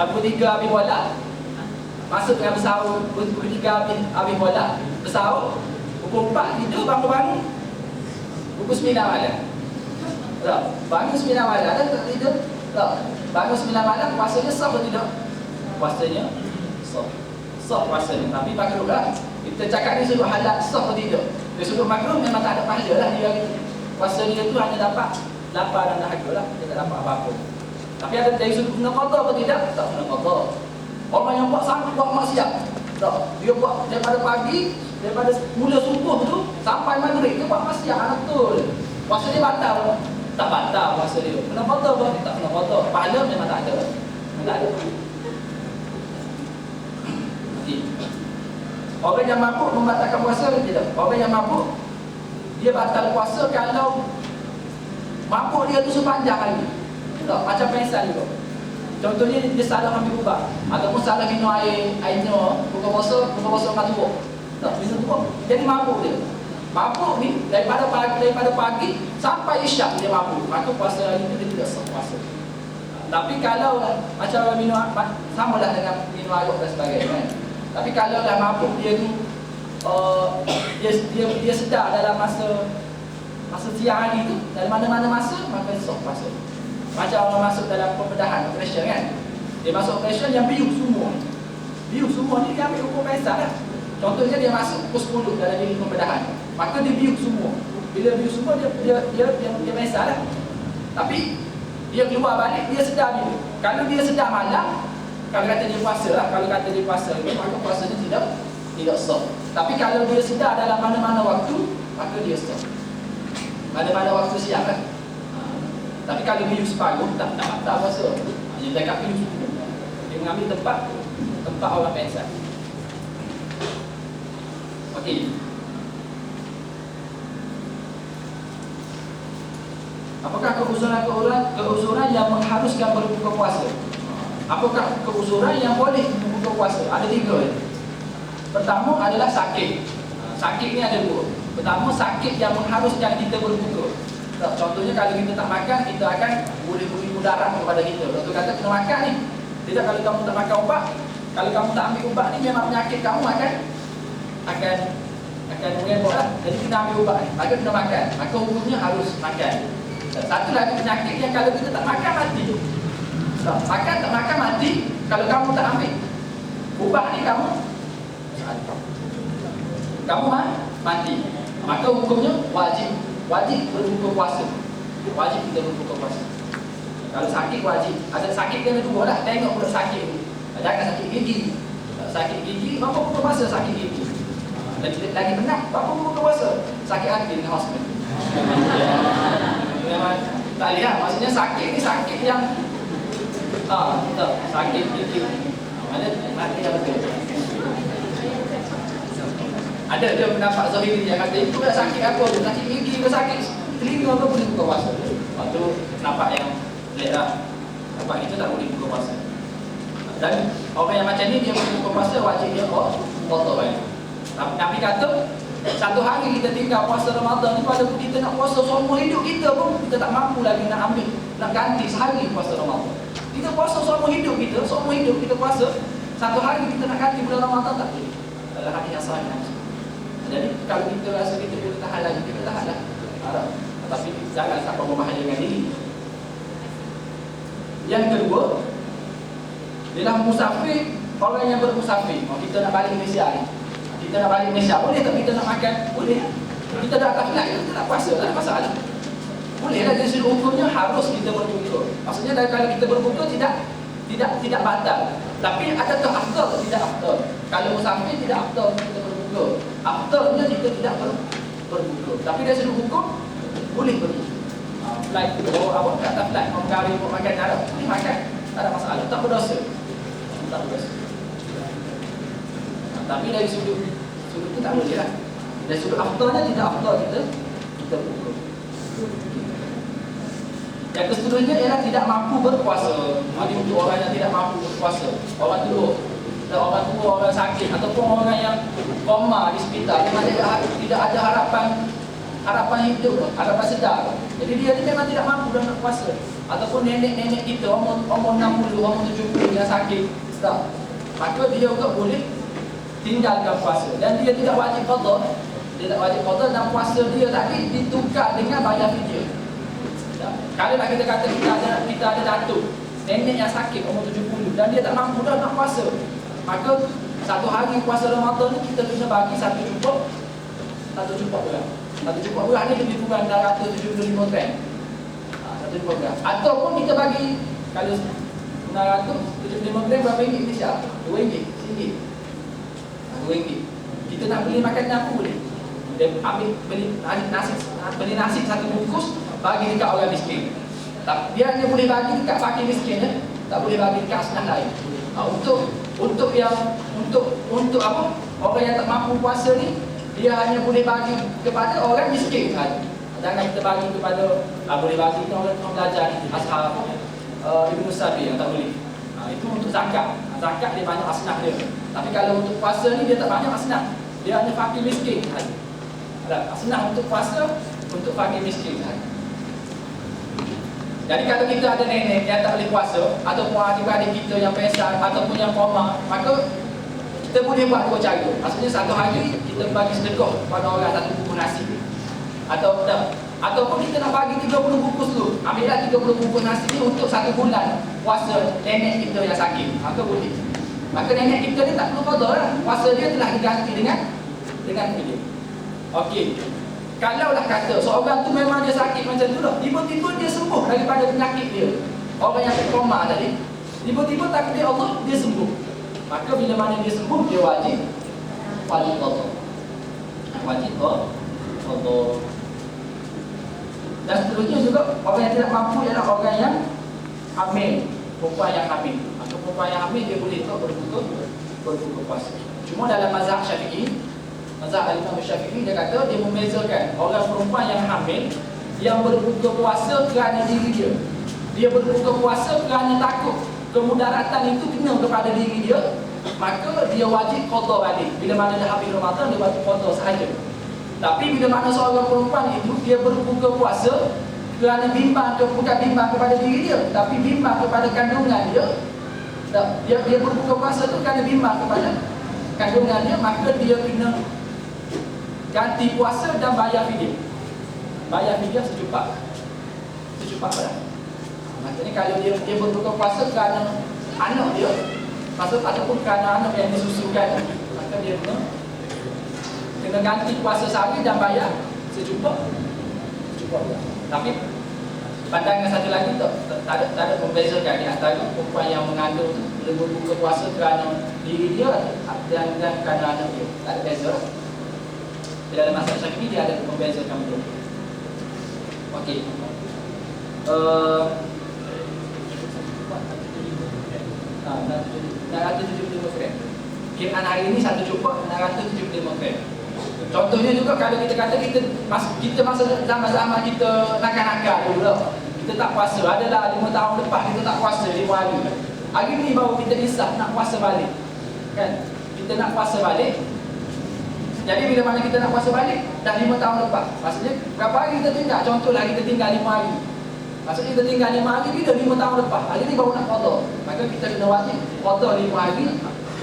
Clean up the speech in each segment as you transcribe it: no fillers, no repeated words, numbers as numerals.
pukul 3 habis bola, masuk dengan bersahur. Pukul 3 habis bola, bersahur. Pukul 4 tidur, bangun-bangun pukul 9 malam. Tak, bangun 9 malam tak tidur. Tak, bangun 9 malam, puasanya sah atau tidak? Puasanya sah. Sah puasanya, tapi makruhlah. Kita cakap ni suruh halal sah atau tidak. Dia suruh makruh memang tak ada pahala lah dia. Puasa dia tu hanya dapat lapar dan dahaga lah, dia tak dapat apa-apa. Tapi ada dari sudut kena qada atau tidak? Tak kena qada. Orang yang buat sampai buat maksiat, tak, dia buat daripada pagi, daripada mula subuh tu sampai maghrib dia buat maksiat, betul. Puasa dia batal. Tak batal puasa dia. Kena qada apa? Tak kena qada. Pahala memang tak ada. Tak ada. Orang yang mabuk membatalkan puasa atau tidak? Orang yang mabuk dia batal puasa kalau mabuk dia tu sepanjang hari. Tak, macam pensan juga. Contohnya dia salah ambil ubat ataupun salah minum airnya buka puasa makan turuk. Tak, minum turuk. Jadi mabuk dia. Mabuk ni daripada pagi sampai isyak dia mabuk. Maka puasa hari ni dia tidak sah puasa. Tapi kalau macam orang minum samalah dengan minum air dan sebagainya kan. Tapi kalau dah mabuk dia ni dia sedar dalam masa siang hari tu, dalam mana-mana masa, maka sah puasa. Macam orang masuk dalam pembedahan operation kan. Dia masuk operation yang bius semua. Bius semua ni dia ambil hukum biasa lah. Contohnya dia masuk pukul 10 dalam bilik pembedahan. Maka dia bius semua. Bila bius semua dia biasa lah. Tapi dia keluar balik dia sedar bila. Kalau dia sedar malam, kalau kata dia puasa lah, maka puasanya tidak sah. Tapi kalau dia sedar dalam mana-mana waktu, maka dia sah. Mana-mana waktu siang kan. Tapi kalau bius separuh, tak puasa. Dia dekat bius semua. Dia mengambil tempat orang pensan. Okey. Apakah keuzuran yang mengharuskan berbuka puasa? Apakah keuzuran yang boleh berbuka puasa? Ada 3. Pertama adalah sakit. Sakit ni ada 2. Pertama, sakit yang mengharuskan kita berbuka. Contohnya kalau kita tak makan, kita akan boleh beri mudarat kepada kita. Doktor kata kena makan ni. Tidak, kalau kamu tak makan ubat, kalau kamu tak ambil ubat ni, memang penyakit kamu akan mengebok lah. Jadi kita ambil ubat ni, maka kena makan. Maka hukumnya harus makan. Satu lagi penyakit yang kalau kita tak makan, mati. Makan tak makan, mati. Kalau kamu tak ambil ubat ni, kamu mati. Maka hukumnya wajib berbuka puasa. Wajib kita berbuka puasa. Kalau sakit wajib. Ada sakit kena 2 lah. Tengok pula sakit ni. Jangan sakit gigi. Sakit gigi, bapa buka puasa sakit gigi. Lagi penat, bapa buka puasa sakit hati dengan hospital. Memang tak lihat. Maksudnya sakit ni sakit yang sakit gigi. Mana mati yang betul. Ada dia pendapat Zahiri yang kata itu dah sakit apa tu, sakit gigi ke sakit telinga ke boleh buka puasa. Waktu nampak yang pelik lah. Nampak kita tak boleh buka puasa. Dan orang yang macam ni dia boleh buka puasa, wajib dia kotor balik. Nabi kata satu hari kita tinggal puasa Ramadan ni, pada kita nak puasa seumur hidup kita pun kita tak mampu lagi nak ambil, nak ganti sehari puasa Ramadan. Kita puasa seumur hidup kita puasa, satu hari kita nak ganti bulan Ramadan tak boleh. Adalah hadis yang sahih. Jadi kalau kita rasa kita boleh tahan lagi, kita tahan lah. Tapi jangan sampai membahayakan diri. Yang kedua ialah musafir, orang yang bermusafir. Kita nak balik Malaysia ni, boleh tak kita nak makan? Boleh. Kita dah atas flight, kita nak puasa, tak ada masalah. Boleh lah, jadi hukumnya harus kita berbuka. Maksudnya kalau kita berbuka tidak batal. Tapi adakah afdal atau tidak afdal? Kalau musafir tidak afdal kita berbuka. Afdalnya kita tidak berbuka. Tapi dari sudut hukum boleh berbuka. Flight awak kat atas flight mau pergi mau makan Arab, boleh makan, tak ada masalah, tak berdosa. Tapi dari sudut itu tak boleh lah. Dari sudut afdalnya tidak afdal kita berbuka. Yang keseterusnya ialah tidak mampu berpuasa. Ini untuk orang yang tidak mampu berpuasa. Orang tua, orang sakit, ataupun orang yang koma di hospital, memang tidak ada harapan harapan hidup, harapan sedar. Jadi dia ni memang tidak mampu dah nak puasa. Ataupun nenek-nenek kita umur 60, umur 70 yang sakit, stop. Maka dia juga boleh tinggalkan puasa dan dia tidak wajib qada. Dia tak wajib qada dan puasa dia tadi ditukar dengan bayar fidyah. Kalau nak kita kata kita ada datuk, nenek yang sakit umur 70 dan dia tak mampu dah nak puasa, maka satu hari puasa Ramadan ni kita kena bagi satu cukup berat. Satu cukup berat ni lebih kurang 675 gram. Satu cukup berat. Ataupun kita bagi, kalau 675 gram berapa ringgit Malaysia? RM2, RM1. RM2. Kita nak beli makanan apa boleh? Dia ambil beli nasi satu bungkus, bagi dekat orang miskin. Dia hanya boleh bagi dekat fakir miskin, tak boleh bagi dekat asnaf lain. Untuk apa? Orang yang tak mampu puasa ni, dia hanya boleh bagi kepada orang miskin saja. Jangan kita bagi kepada boleh bagi kepada orang belajar ni, ashab Ibnu Sabi yang tak boleh. Itu untuk zakat. Zakat dia banyak asnaf dia. Tapi kalau untuk puasa ni dia tak banyak asnaf. Dia hanya fakir miskin saja. Asnaf untuk puasa untuk fakir miskin saja. Jadi kalau kita ada nenek yang tak boleh puasa, ataupun adik-adik kita yang pesan, ataupun yang koma, maka kita boleh buat dua cara. Maksudnya satu hari kita bagi sedekah pada orang satu bungkus nasi. Ataupun kita nak bagi 30 bungkus dulu. Ambillah 30 bungkus nasi ni untuk satu bulan puasa nenek kita yang sakit. Maka boleh. Maka nenek kita ni tak perlu qada lah. Puasa dia telah diganti dengan fidyah. Okey. Kalaulah kata seorang tu memang dia sakit macam tu dah, tiba-tiba dia sembuh daripada penyakit dia, orang yang koma tadi, tiba-tiba takdir Allah dia sembuh, maka bila mana dia sembuh dia wajib qada. Dan seterusnya juga orang yang tidak mampu ialah orang yang hamil, perempuan yang hamil. Maka perempuan yang hamil dia boleh berbuka puasa. Cuma dalam mazhab Syafi'i, mazhab Imam Syafi'i, dia kata dia membezakan orang perempuan yang hamil yang berbuka puasa kerana diri dia. Dia berbuka puasa kerana takut kemudaratan itu kena kepada diri dia, maka dia wajib qada balik. Bila mana dah habis Ramadan dia wajib qada sahaja. Tapi bila mana seorang perempuan itu dia berbuka puasa kerana bimbang, bukan bimbang kepada diri dia, tapi bimbang kepada kandungan dia. Dia berbuka puasa tu kerana bimbang kepada kandungan dia, maka dia kena ganti puasa dan bayar fidyah. Bayar fidyah sejupak berapa? Maksudnya kalau dia berbuka puasa kerana anak dia, ataupun kerana anak yang disusukan, maka dia kena ganti puasa sehari dan bayar sejupak. Tapi pandangan satu lagi tak ada membezakan di antara perempuan yang mengandung tu berbuka puasa kerana diri dia dan kerana anak dia. Tak ada beza. Dalam mazhab Syafi'i dia ada membezakan betul. Okey. 675 gram. Kirakan hari ini satu cukup 675 gram. Contohnya juga kalau kita kata kita masa zaman-zaman kita nakal-nakal dulu lah, kita tak puasa, adalah 5 tahun lepas kita tak puasa 5 hari. Hari ni baru kita insaf nak puasa balik. Kan? Kita nak puasa balik. Jadi bila mana kita nak puasa balik, dah 5 tahun lepas. Maksudnya berapa hari kita tinggal? Contohlah kita tinggal 5 hari. Maksudnya kita tinggal 5 hari bila 5 tahun lepas. Hari ni baru nak qada. Maka kita kena wajib qada 5 hari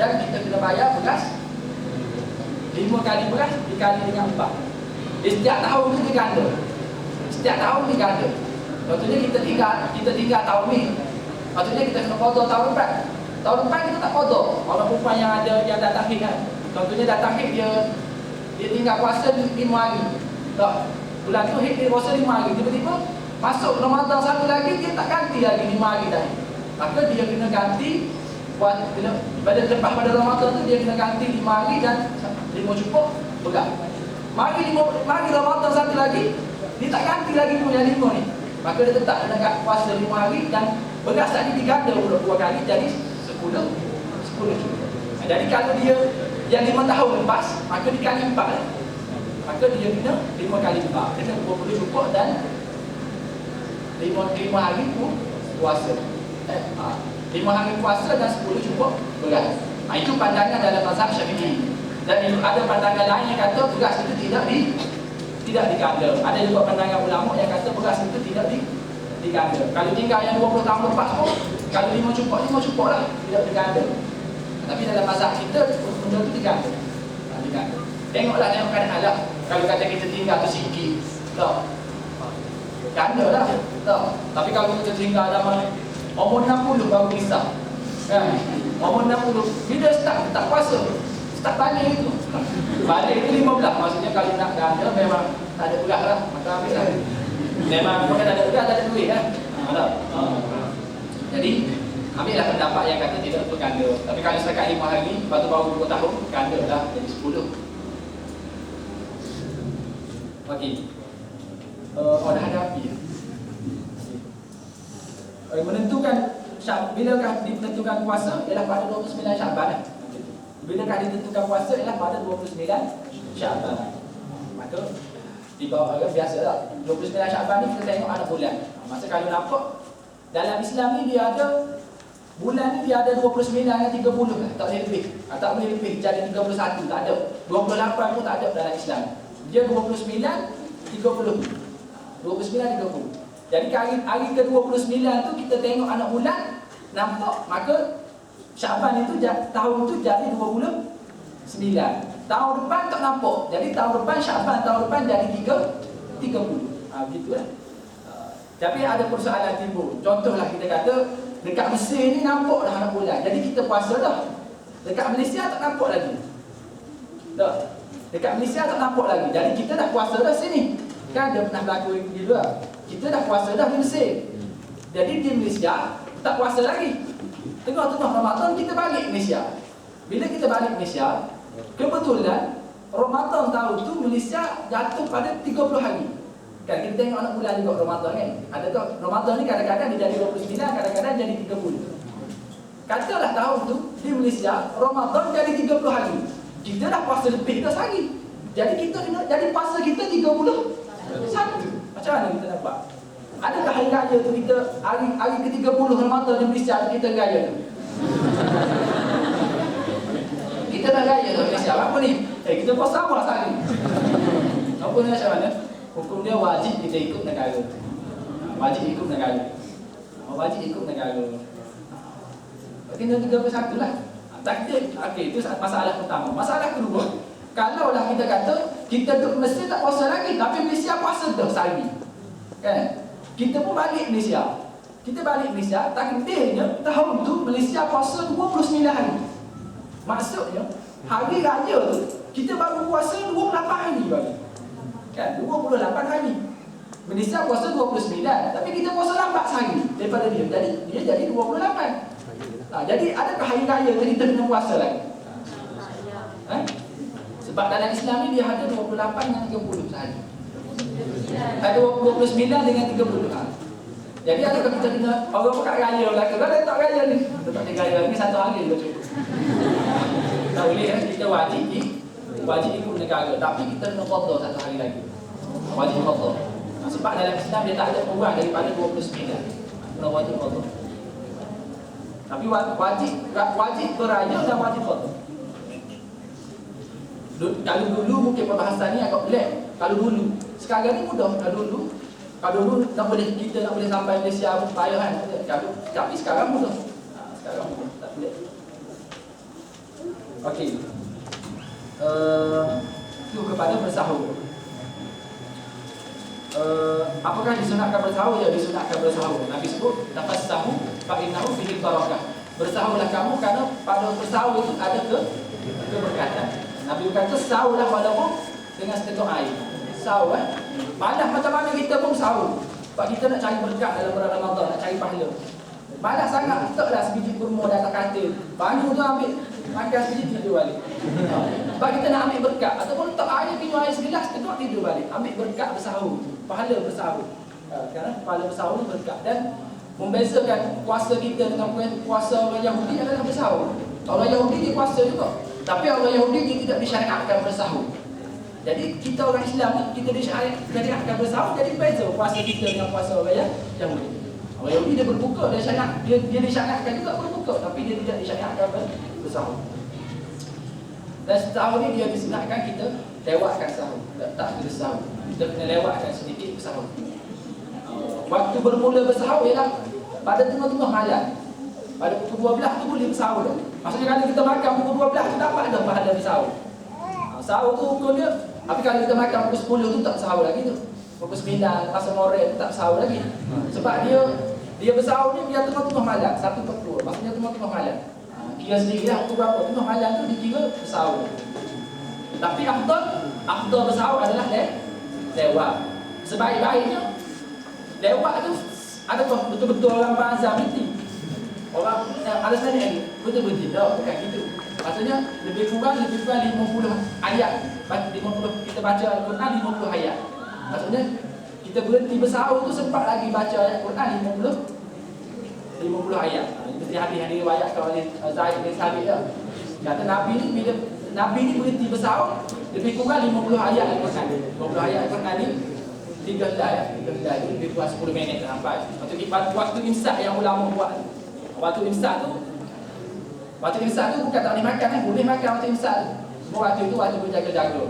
dan kita kena bayar beras 5 kali beras dikali dengan 4. Setiap tahun tu diganda. Setiap tahun diganda. Contohnya kita tinggal tahun ni. Maksudnya kita kena qada tahun depan. Tahun depan kita tak qada. Orang perempuan yang datang hid kan. Contohnya datang hid dia tinggal puasa 5 hari. Tak. Bulan tu hid dia puasa 5 hari. Tiba-tiba masuk Ramadan satu lagi dia tak ganti lagi 5 hari tadi. Maka dia kena ganti pada lepas pada Ramadan tu dia kena ganti 5 hari dan 5 cukup berat. Mari Ramadan satu lagi dia tak ganti lagi punya 5 ni. Maka dia tetap kena puasa 5 hari dan beras tadi diganda pula 2 kali jadi 10 cukup. Jadi kalau dia yang 5 tahun lepas, maka dikali 4 lah. Maka dia kena 5 kali 4. Kena 20 cukup dan 5 hari pun puasa. 5 hari puasa dan 10 cukup beras. Itu pandangan dalam mazhab Syafi'i. Dan ada pandangan lain yang kata beras itu tidak diganda. Ada juga pandangan ulama yang kata beras itu tidak diganda. Kalau tinggal yang 20 tahun lepas pun, kalau 5 cukup lah, tidak diganda. Tapi dalam mazhab kita benda itu diganda. Diganda. Tengok keadaan lah. Kalau kata kita tinggal tu sikit, tak. Ganda lah. Tak. Tapi kalau kita tinggal dalam umur 60 baru pisah. Kan? Umur 60 bila tak puasa. Start balik itu. Balik itu 15. Maksudnya kalau nak ganda memang tak ada ulah lah. Maka ambil lah. Memang kalau tak ada ulah tak ada duit kan. Jadi ambillah pendapat yang kata tidak untuk ganda. Tapi kalau setakat 5 hari, lepas tu baru 2 tahun, ganda lah jadi 10. Okey. Dah ada api ya? Menentukan bilakah ditentukan puasa ialah pada 29 Syaban. Bilakah ditentukan puasa ialah pada 29 Syaban. Maka di bawah biasalah 29 Syaban ni kita tengok ada bulan. Masa kalau nampak dalam Islam ni dia ada bulan ni dia ada 29 dengan 30 lah, tak boleh lebih. Tak boleh lebih jadi 31 tak ada. 28 pun tak ada dalam Islam. Dia 29 30. 29-30. Jadi hari ke-29 tu kita tengok anak bulan nampak, maka Syaban itu tahun tu jadi 29. Tahun depan tak nampak. Jadi tahun depan Syaban tahun depan jadi 30. Begitu lah. Tapi ada persoalan timbul. Contohlah kita kata dekat Mesir ni nampak dah anak bulan. Jadi kita puasa dah. Dekat Malaysia tak nampak lagi. Tak. Dekat Malaysia tak nampak lagi. Jadi kita dah puasa dah sini. Kan dia pernah berlaku gitu lah. Kita dah puasa dah di Mesir. Jadi di Malaysia tak puasa lagi. Tengah-tengah Ramadan kita balik Malaysia. Bila kita balik Malaysia, kebetulan Ramadan tahun tu Malaysia jatuh pada 30 hari. Kan kita tengok anak bulan juga Ramadan kan. Ada tu Ramadan ni kadang-kadang dia jadi 29, kadang-kadang jadi 30. Katalah tahun tu di Malaysia Ramadan jadi 30 hari. Kita dah puasa lebih dah sehari. Jadi kita kena jadi puasa kita 31. Macam mana kita dapat? Adakah hari raya tu kita hari ke-30 Ramadan di Malaysia kita raya tu? Kita dah raya tu Malaysia. Apa ni? Kita puasa apa sehari? Apa ni macam mana? Hukum dia wajib kita ikut negara. Wajib ikut negara. Wajib ikut negara. Kena 31 lah. Takdir. Okey, itu masalah pertama. Masalah kedua, kalaulah kita kata kita duduk Mesir tak puasa lagi, tapi Malaysia puasa dah sehari. Kan? Kita pun balik Malaysia. Kita balik Malaysia, takdirnya tahun tu Malaysia puasa 29 hari. Maksudnya hari raya tu kita baru puasa 28 hari balik. Kan 28 hari. Malaysia puasa 29, tapi kita puasa lambat sehari daripada dia. Jadi dia jadi 28. Jadi adakah hari raya tu kita kena puasa lagi? Sebab dalam Islam ni dia ada 28 dengan 30 sehari. Ada 29 dengan 30. Jadi adakah kita kena orang bukan raya lah ke? Kalau tak raya ni, tak ada raya ni satu hari dah cukup. Tak boleh kan? Kita wajib ikut negara, tapi kita kena qada satu hari lagi. Wajib qada. Sebab dalam Islam dia tak ada kurang daripada 29. Kena wajib qada. Tapi wajib beraya dan wajib qada. Kalau dulu mungkin perbahasan ni agak pelik. Kalau dulu, sekarang ni mudah. Kalau dulu kita nak boleh sampai Malaysia payah kan. Tapi sekarang mudah. Sekarang mudah, tak pelik. Okey. Itu kepada bersahur. Apakah disunatkan bersahur? Ya, disunatkan bersahur. Nabi sebut nafas sahur fa innahu fihi barakah. Bersahurlah kamu kerana pada bersahur itu ada keberkatan. Nabi kata sahurlah walaupun dengan seteguk air. Sahur malah macam mana kita pun sahur. Sebab kita nak cari berkat dalam bulan Ramadan, nak cari pahala. Malah sangat letaklah sebiji kurma di atas katil. Bangun tu ambil makan sebiji tidur balik. Sebab kita nak ambil berkat. Ataupun letak air, minum air segelas, seteguk tidur balik. Ambil berkat bersahur. Pahala bersahur. Kerana pahala bersahur ni berkat. Dan membezakan puasa kita dengan puasa orang Yahudi adalah bersahur. Orang Yahudi dia puasa juga, tapi orang Yahudi dia tidak disyariatkan bersahur. Jadi kita orang Islam ni kita disyariatkan bersahur. Jadi beza puasa kita dengan puasa orang Yahudi. Orang Yahudi dia berbuka, dia disyariatkan juga berbuka, tapi dia tidak disyariatkan bersahur. Dan sahur ni dia disunatkan kita lewatkan sahur. Tak kena sahur. Kita kena lewatkan sedikit sahur. Waktu bermula bersahur ialah pada tengah-tengah malam. Pada pukul 12 tu boleh bersahur dah. Maksudnya kalau kita makan pukul 12 tu dapat dah pahala bersahur. Sahur tu pukul dia. Tapi kalau kita makan pukul 10 tu tak bersahur lagi tu. Pukul 9 masa moreh tu tak bersahur lagi. Sebab dia bersahur ni biar tengah-tengah malam, 1.40. Maksudnya tengah-tengah malam. Kira sendirilah pukul berapa. Tengah malam tu dikira bersahur. Tapi afdal bersahur adalah lewat. Sebaik-baiknya lewat tu adakah betul-betul orang bazar berhenti? Orang ada sebenarnya lagi betul berhenti tak? Bukan gitu. Maksudnya lebih kurang 50 ayat. 50 kita baca Al-Quran 50 ayat. Maksudnya kita berhenti bersahur tu sempat lagi baca ayat Quran 50 ayat. Seperti hadis yang diriwayatkan oleh Zaid bin Sabit dah. Kata Nabi ni bila Nabi ni berhenti bersahur lebih kurang 50 ayat Al-Quran. 50 ayat Al-Quran ni 3 helai tu lebih kurang 10 minit sampai. Waktu imsak yang ulama buat. Waktu imsak tu bukan tak boleh makan kan? Boleh makan waktu imsak. Waktu itu waktu berjaga-jaga.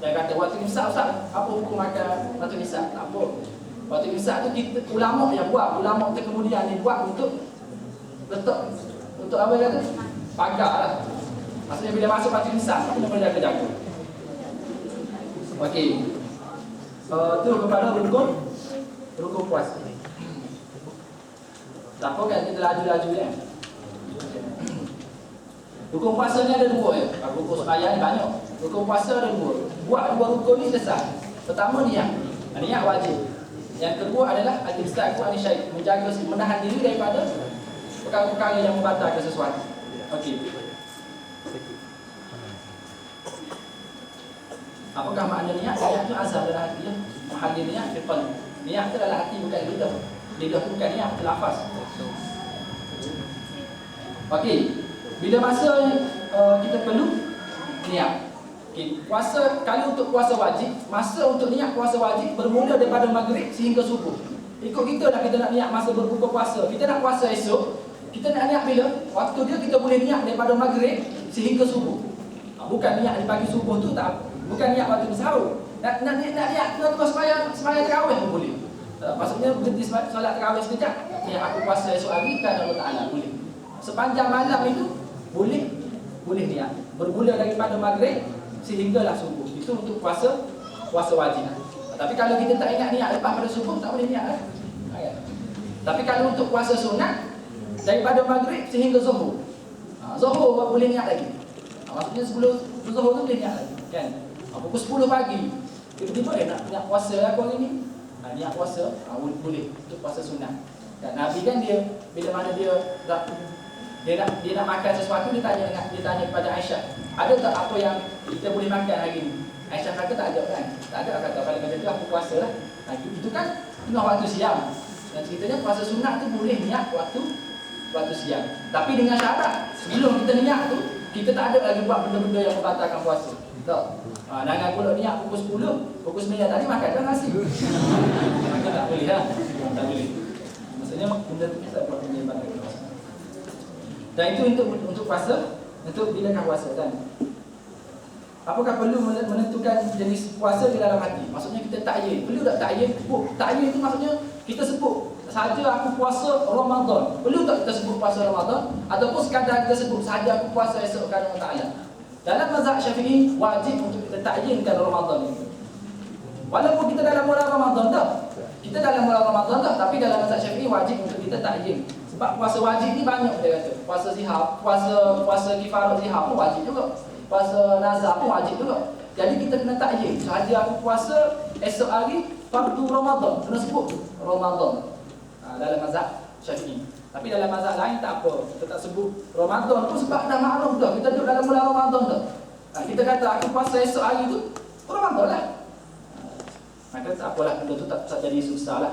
Dia kata waktu imsak Ustaz, apa hukum makan waktu imsak? Tak apa. Waktu imsak tu kita ulama yang buat, ulama tu kemudian ni buat untuk letak untuk apa kata? Pagar lah. Maksudnya bila masuk waktu imsak, kita boleh jaga-jaga. Okey. Tu kepada rukun puasa. Tak apa kan kita laju-laju kan? Rukun puasa ni ada dua ya. Rukun sembahyang ni banyak. Rukun puasa ada dua. Buat dua rukun ni selesai. Pertama niat. Niat wajib. Yang kedua adalah al-imsak wa al-syai', menjaga menahan diri daripada perkara-perkara yang membatalkan sesuatu. Okey. Apakah makna niat? Niat tu asal dalam hati ya. Mahal niat di qalb. Niat tu dalam hati bukan lidah. Lidah tu bukan niat, lafaz. Okey. Bila masa kita perlu niat. Okay. Puasa, kalau untuk puasa wajib, masa untuk niat puasa wajib bermula daripada maghrib sehingga subuh. Ikut kita dah kita nak niat masa berbuka puasa. Kita nak puasa esok, kita nak niat bila? Waktu dia kita boleh niat daripada maghrib sehingga subuh. Bukan niat di pagi subuh tu tak. Bukan niat waktu bersahur. Nak niat tengah sembahyang tarawih pun boleh. Maksudnya berhenti solat tarawih sekejap. Niat aku puasa esok hari kerana Allah Taala boleh. Sepanjang malam itu boleh niat. Bermula daripada maghrib sehinggalah subuh. Itu untuk puasa wajib. Tapi kalau kita tak ingat niat lepas pada subuh tak boleh niat lah. Tapi kalau untuk puasa sunat daripada maghrib sehingga zuhur. Zuhur boleh niat lagi. Maksudnya sebelum zuhur tu boleh niat lagi. Kan? Pukul 10 pagi tiba-tiba nak puasa lah aku hari ni. Niat puasa boleh untuk puasa sunat. Dan Nabi kan dia bila mana dia nak makan sesuatu dia tanya kepada Aisyah, ada tak apa yang kita boleh makan hari ni? Aisyah kata tak ada kan? Tak ada, kata kalau macam tu aku puasa lah. Itu kan tengah waktu siang. Dan ceritanya puasa sunat tu boleh niat waktu siang. Tapi dengan syarat sebelum kita niat tu kita tak ada lagi buat benda-benda yang membatalkan puasa. Tak. Jangan pula niat pukul 10, pukul 9 tadi makan dah nasi. Maka tak boleh lah. Tak boleh. Maksudnya benda tu kita buat benda yang membatalkan puasa. Dan itu untuk puasa, untuk bilakah puasa kan? Apakah perlu menentukan jenis puasa di dalam hati? Maksudnya kita takyin. Perlu tak takyin? Takyin itu maksudnya kita sebut saja aku puasa Ramadan. Perlu tak kita sebut puasa Ramadan? Ataupun sekadar kita sebut saja aku puasa esok kerana Allah Ta'ala? Dalam mazhab Syafi'i wajib untuk kita takyinkan Ramadan itu. Walaupun kita dalam bulan Ramadan dah. Kita dalam bulan Ramadan dah, tapi dalam mazhab Syafi'i wajib untuk kita takyin. Sebab puasa wajib ni banyak dia kata. Puasa zihar, puasa kifarah zihar pun wajib juga. Puasa nazar pun wajib juga. Jadi kita kena takyin. Sahaja aku puasa esok hari fardu Ramadan, kena sebut Ramadan. Dalam mazhab Syafi'i. Tapi dalam mazhab lain tak apa. Kita tak sebut Ramadan pun sebab dah maklum dah. Kita duduk dalam bulan Ramadan dah. Kita kata aku puasa esok hari tu Ramadan lah. Maka tak apalah, benda tu tak jadi susah lah.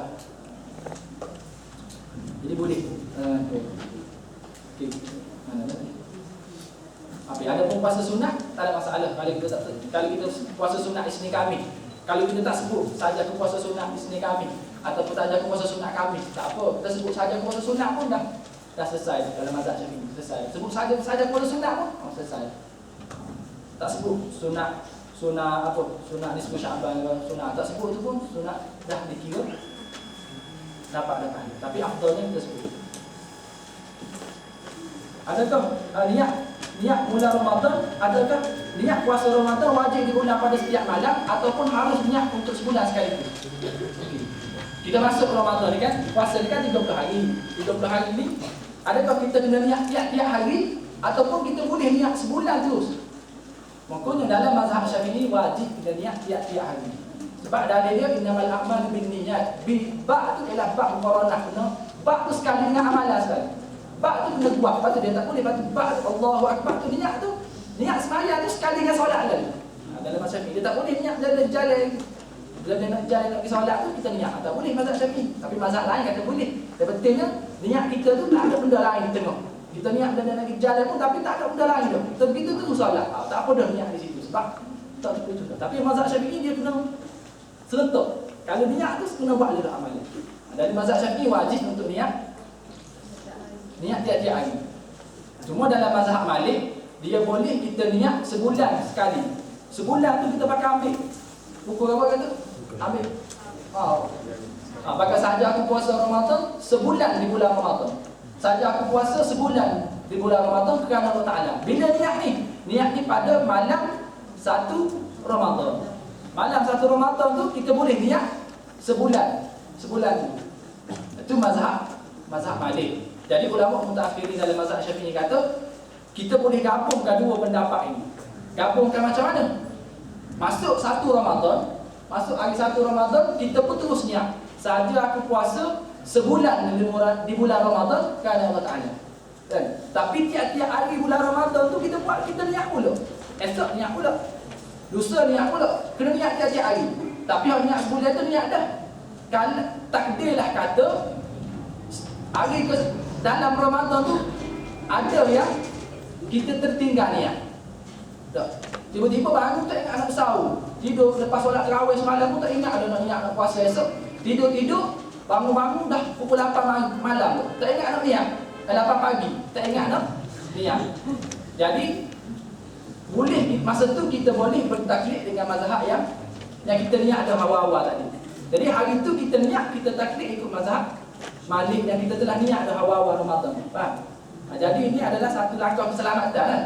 Jadi boleh. Okey. Mana tadi? Apa ada pun puasa sunat tak ada masalah. Kalau kita puasa sunat Isnin Khamis, kalau kita tak sebut saja aku puasa sunat Isnin Khamis ataupun saja aku puasa sunat Khamis, tak apa. Kita sebut saja aku puasa sunat pun dah selesai dalam mazhab Syafi'i. Selesai. Sebut saja puasa sunat pun selesai. Tak sebut sunat sunat apa? Sunat nisfu Syaban ke sunat tak sebut tu pun sunat dah dikira dapat pahala. Tapi afdalnya kita sebut. Adakah niat mula Ramadan, adakah niat puasa Ramadan wajib diulang pada setiap malam ataupun harus niat untuk sebulan sekali? Okay. Kita masuk Ramadan ni kan, puasa ni kan 30 hari. 30 hari ni adakah kita kena niat tiap-tiap hari ataupun kita boleh niat sebulan terus? Makanya dalam mazhab Syafi'i wajib kita niat tiap-tiap hari. Sebab dalil dia innamal a'malu binniyat. Ba tu ialah ba muqaranah. Ba tu sekali dengan amalan sekali. Ba tu kena buat, lepas tu dia tak boleh. Lepas tu ba Allahu Akbar tu niat tu. Niat sembahyang tu sekali dengan solat lagi. Dalam mazhab Syafi'i dia tak boleh niat jalan-jalan. Bila dia nak jalan nak pergi solat tu kita niat. Tak boleh mazhab Syafi'i. Tapi mazhab lain kata boleh. Dan pentingnya niat kita tu tak ada benda lain di tengah. Kita niat dan nak jalan pun tapi tak ada benda lain dah. Kita begitu tu solat. Tak apa dah niat di situ sebab tak cukup juga. Tapi mazhab Syafi'i dia kena serentak. Kalau niat tu kena buat juga amalan. Dari mazhab Syafi'i wajib untuk niat tiap-tiap hari. Cuma dalam mazhab Malik dia boleh kita niat sebulan sekali. Sebulan tu kita pakai ambil. Pukul apa kata? Ambil. Pakai saja aku puasa Ramadan sebulan di bulan Ramadan. Saja aku puasa sebulan di bulan Ramadan kerana Allah Ta'ala. Bila niat ni? Niat ni pada malam 1 Ramadan. Malam 1 Ramadan tu kita boleh niat sebulan. Sebulan tu. Itu mazhab Malik. Jadi ulama mutaakhirin dalam mazhab Syafi'i kata kita boleh gabungkan dua pendapat ini. Gabungkan macam mana? Masuk 1 Ramadan, masuk hari 1 Ramadan kita pun terus niat. Saja aku puasa sebulan di bulan Ramadan kerana Allah Ta'ala. Tapi tiap-tiap hari bulan Ramadan tu kita buat, kita niat pula. Esok niat pula. Lusa niat pula. Kena niat tiap-tiap hari. Tapi kalau niat sebulan tu niat dah. Kalau takdirlah kata hari ke dalam Ramadan tu ada yang kita tertinggal niat. Tiba-tiba bangun tak ingat nak bersahur. Tidur lepas solat tarawih semalam pun tak ingat ada nak niat nak puasa esok. Tidur-tidur bangun-bangun dah pukul 8 malam tu. Tak ingat nak niat. 8 pagi. Tak ingat nak niat. Jadi boleh masa tu kita boleh bertaklid dengan mazhab yang kita niat ada hawa-hawa tadi. Jadi hari tu kita niat kita taklid ikut mazhab Malik yang kita telah niat ada hawa-hawa Ramadan. Faham? Jadi ini adalah satu langkah keselamatan kan?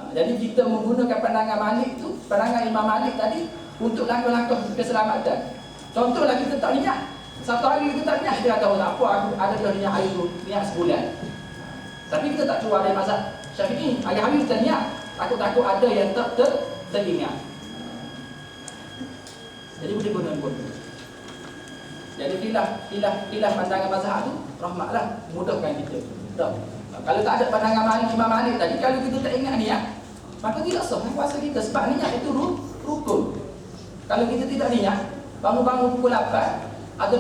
Jadi kita menggunakan pandangan Malik tu, pandangan Imam Malik tadi untuk langkah-langkah keselamatan. Contohlah kita tak niat. Satu hari kita tak niat, kita kata tak apa aku ada dah niat hari tu, niat sebulan. Tapi kita tak keluar dari mazhab Syafi'i. Hari-hari kita niat, takut-takut ada yang teringat. Jadi boleh guna dua. Jadi khilaf pandangan mazhab tu rahmatlah, mudahkan kita. Tak. Kalau tak ada pandangan Imam Malik tadi, kalau kita tak ingat niat, maka tidak sah puasa kita sebab niat itu rukun. Kalau kita tidak niat, bangun-bangun pukul 8 ada